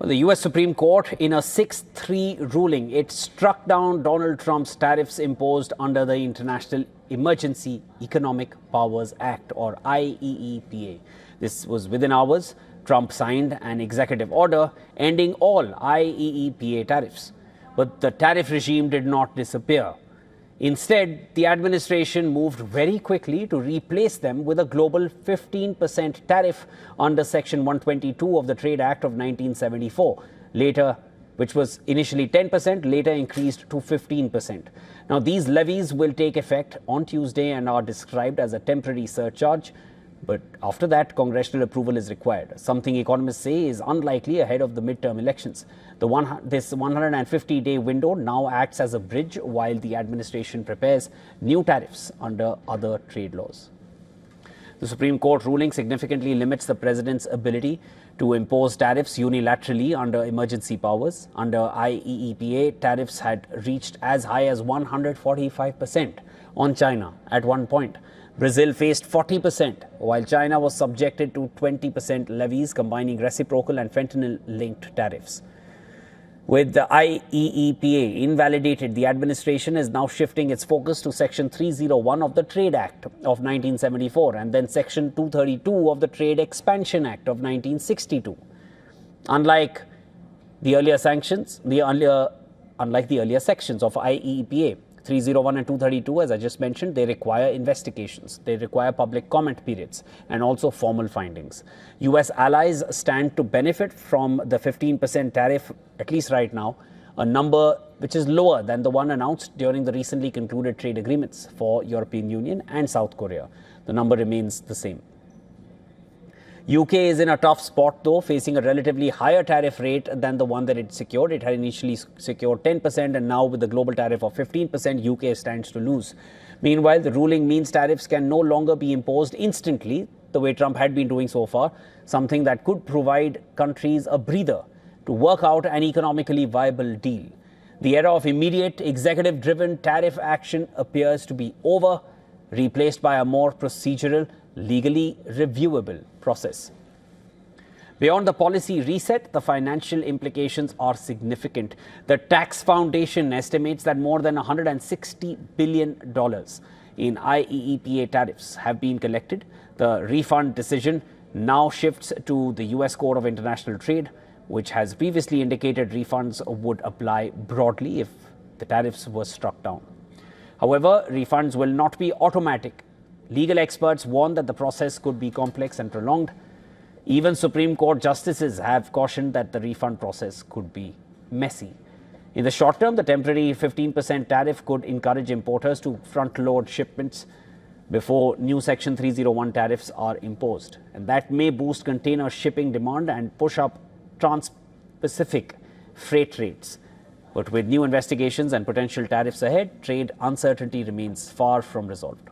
Well, the U.S. Supreme Court, in a 6-3 ruling, it struck down Donald Trump's tariffs imposed under the International Emergency Economic Powers Act, or IEEPA. This was within hours. Trump signed an executive order ending all IEEPA tariffs. But the tariff regime did not disappear. Instead, the administration moved very quickly to replace them with a global 15% tariff under Section 122 of the Trade Act of 1974, later, which was initially 10%, later increased to 15%. Now, these levies will take effect on Tuesday and are described as a temporary surcharge. But after that, congressional approval is required, something economists say is unlikely ahead of the midterm elections. This 150-day window now acts as a bridge while the administration prepares new tariffs under other trade laws. The Supreme Court ruling significantly limits the president's ability to impose tariffs unilaterally under emergency powers. Under IEEPA, tariffs had reached as high as 145% on China at one point. Brazil faced 40%, while China was subjected to 20% levies combining reciprocal and fentanyl-linked tariffs. With the IEEPA invalidated, the administration is now shifting its focus to Section 301 of the Trade Act of 1974 and then Section 232 of the Trade Expansion Act of 1962. Unlike the earlier sections of IEEPA, 301 and 232, as I just mentioned, they require investigations, they require public comment periods, and also formal findings. U.S. allies stand to benefit from the 15% tariff, at least right now, a number which is lower than the one announced during the recently concluded trade agreements for European Union and South Korea. The number remains the same. UK is in a tough spot, though, facing a relatively higher tariff rate than the one that it secured. It had initially secured 10%, and now with the global tariff of 15%, UK stands to lose. Meanwhile, the ruling means tariffs can no longer be imposed instantly, the way Trump had been doing so far, something that could provide countries a breather to work out an economically viable deal. The era of immediate executive-driven tariff action appears to be over, replaced by a more procedural, legally reviewable process. Beyond the policy reset, the financial implications are significant. The Tax Foundation estimates that more than $160 billion in IEEPA tariffs have been collected. The refund decision now shifts to the U.S. Court of International Trade, which has previously indicated refunds would apply broadly if the tariffs were struck down. However, refunds will not be automatic. Legal experts warn that the process could be complex and prolonged. Even Supreme Court justices have cautioned that the refund process could be messy. In the short term, the temporary 15% tariff could encourage importers to front-load shipments before new Section 301 tariffs are imposed. And that may boost container shipping demand and push up trans-Pacific freight rates. But with new investigations and potential tariffs ahead, trade uncertainty remains far from resolved.